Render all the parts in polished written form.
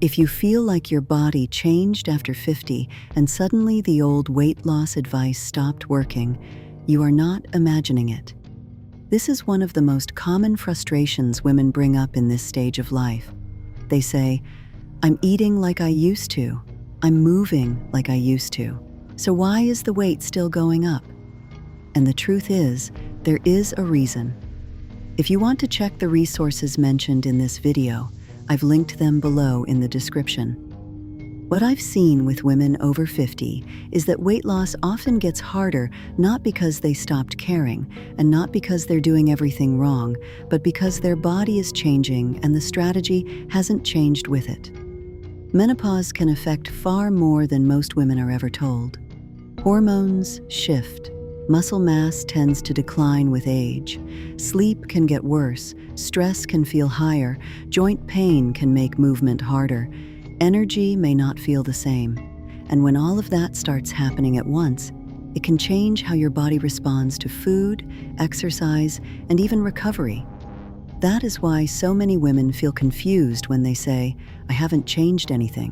If you feel like your body changed after 50 and suddenly the old weight loss advice stopped working, you are not imagining it. This is one of the most common frustrations women bring up in this stage of life. They say, "I'm eating like I used to. I'm moving like I used to. So why is the weight still going up?" And the truth is, there is a reason. If you want to check the resources mentioned in this video, I've linked them below in the description. What I've seen with women over 50 is that weight loss often gets harder not because they stopped caring and not because they're doing everything wrong, but because their body is changing and the strategy hasn't changed with it. Menopause can affect far more than most women are ever told. Hormones shift. Muscle mass tends to decline with age. Sleep can get worse. Stress can feel higher. Joint pain can make movement harder. Energy may not feel the same. And when all of that starts happening at once, it can change how your body responds to food, exercise, and even recovery. That is why so many women feel confused when they say, "I haven't changed anything,"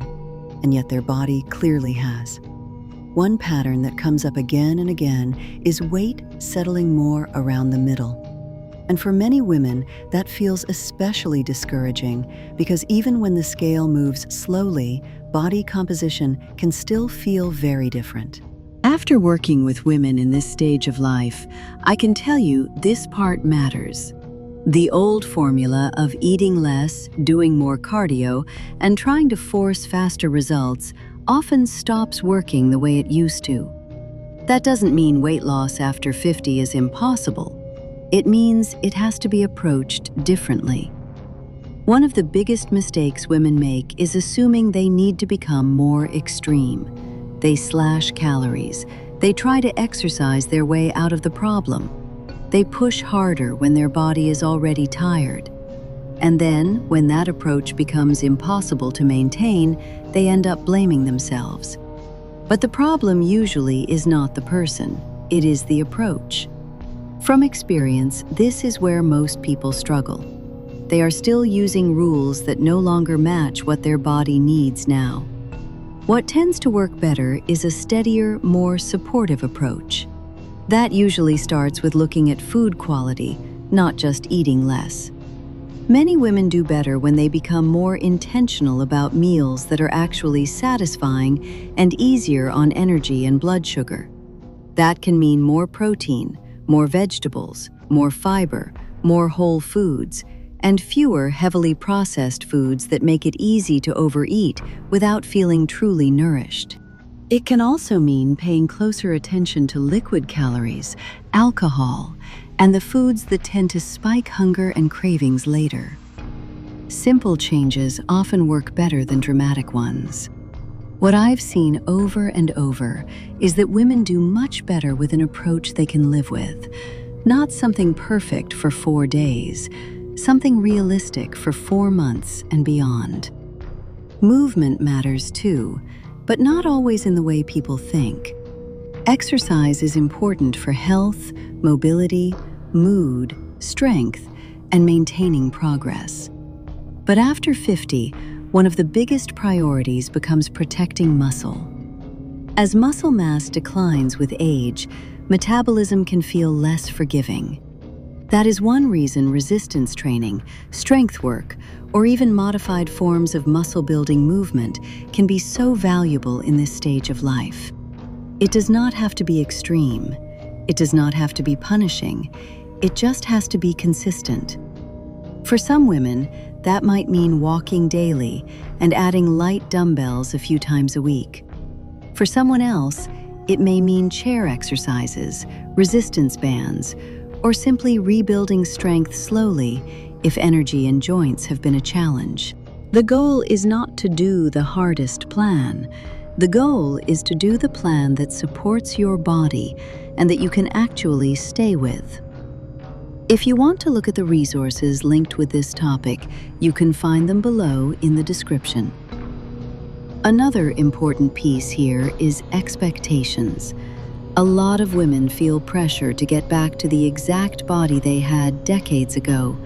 and yet their body clearly has. One pattern that comes up again and again is weight settling more around the middle. And for many women, that feels especially discouraging because even when the scale moves slowly, body composition can still feel very different. After working with women in this stage of life, I can tell you this part matters. The old formula of eating less, doing more cardio, and trying to force faster results often stops working the way it used to. That doesn't mean weight loss after 50 is impossible. It means it has to be approached differently. One of the biggest mistakes women make is assuming they need to become more extreme. They slash calories. They try to exercise their way out of the problem. They push harder when their body is already tired. And then, when that approach becomes impossible to maintain, they end up blaming themselves. But the problem usually is not the person, it is the approach. From experience, this is where most people struggle. They are still using rules that no longer match what their body needs now. What tends to work better is a steadier, more supportive approach. That usually starts with looking at food quality, not just eating less. Many women do better when they become more intentional about meals that are actually satisfying and easier on energy and blood sugar. That can mean more protein, more vegetables, more fiber, more whole foods, and fewer heavily processed foods that make it easy to overeat without feeling truly nourished. It can also mean paying closer attention to liquid calories, alcohol, and the foods that tend to spike hunger and cravings later. Simple changes often work better than dramatic ones. What I've seen over and over is that women do much better with an approach they can live with. Not something perfect for 4 days, something realistic for 4 months and beyond. Movement matters too, but not always in the way people think. Exercise is important for health, mobility, mood, strength, and maintaining progress. But after 50, one of the biggest priorities becomes protecting muscle. As muscle mass declines with age, metabolism can feel less forgiving. That is one reason resistance training, strength work, or even modified forms of muscle-building movement can be so valuable in this stage of life. It does not have to be extreme. It does not have to be punishing. It just has to be consistent. For some women, that might mean walking daily and adding light dumbbells a few times a week. For someone else, it may mean chair exercises, resistance bands, or simply rebuilding strength slowly if energy and joints have been a challenge. The goal is not to do the hardest plan. The goal is to do the plan that supports your body and that you can actually stay with. If you want to look at the resources linked with this topic, you can find them below in the description. Another important piece here is expectations. A lot of women feel pressure to get back to the exact body they had decades ago.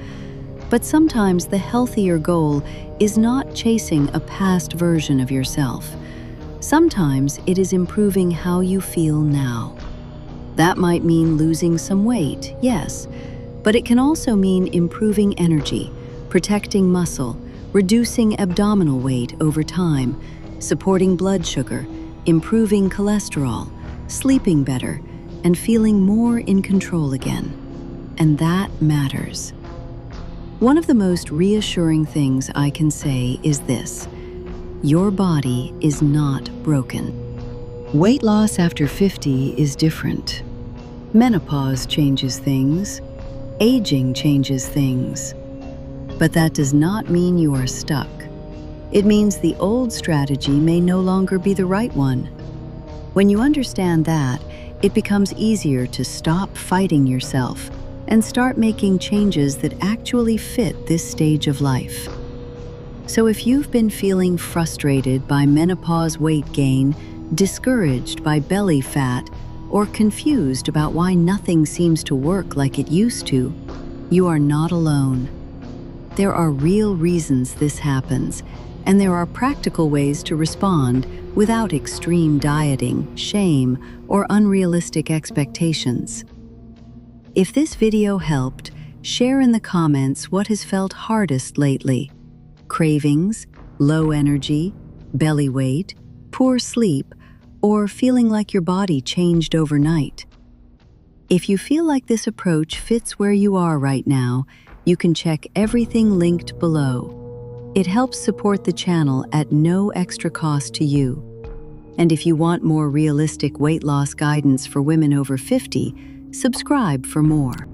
But sometimes the healthier goal is not chasing a past version of yourself. Sometimes it is improving how you feel now. That might mean losing some weight, yes, but it can also mean improving energy, protecting muscle, reducing abdominal weight over time, supporting blood sugar, improving cholesterol, sleeping better, and feeling more in control again. And that matters. One of the most reassuring things I can say is this: your body is not broken. Weight loss after 50 is different. Menopause changes things. Aging changes things. But that does not mean you are stuck. It means the old strategy may no longer be the right one. When you understand that, it becomes easier to stop fighting yourself and start making changes that actually fit this stage of life. So if you've been feeling frustrated by menopause weight gain, discouraged by belly fat, or confused about why nothing seems to work like it used to, you are not alone. There are real reasons this happens, and there are practical ways to respond without extreme dieting, shame, or unrealistic expectations. If this video helped, share in the comments what has felt hardest lately: cravings, low energy, belly weight, poor sleep, or feeling like your body changed overnight. If you feel like this approach fits where you are right now, you can check everything linked below. It helps support the channel at no extra cost to you. And if you want more realistic weight loss guidance for women over 50, subscribe for more.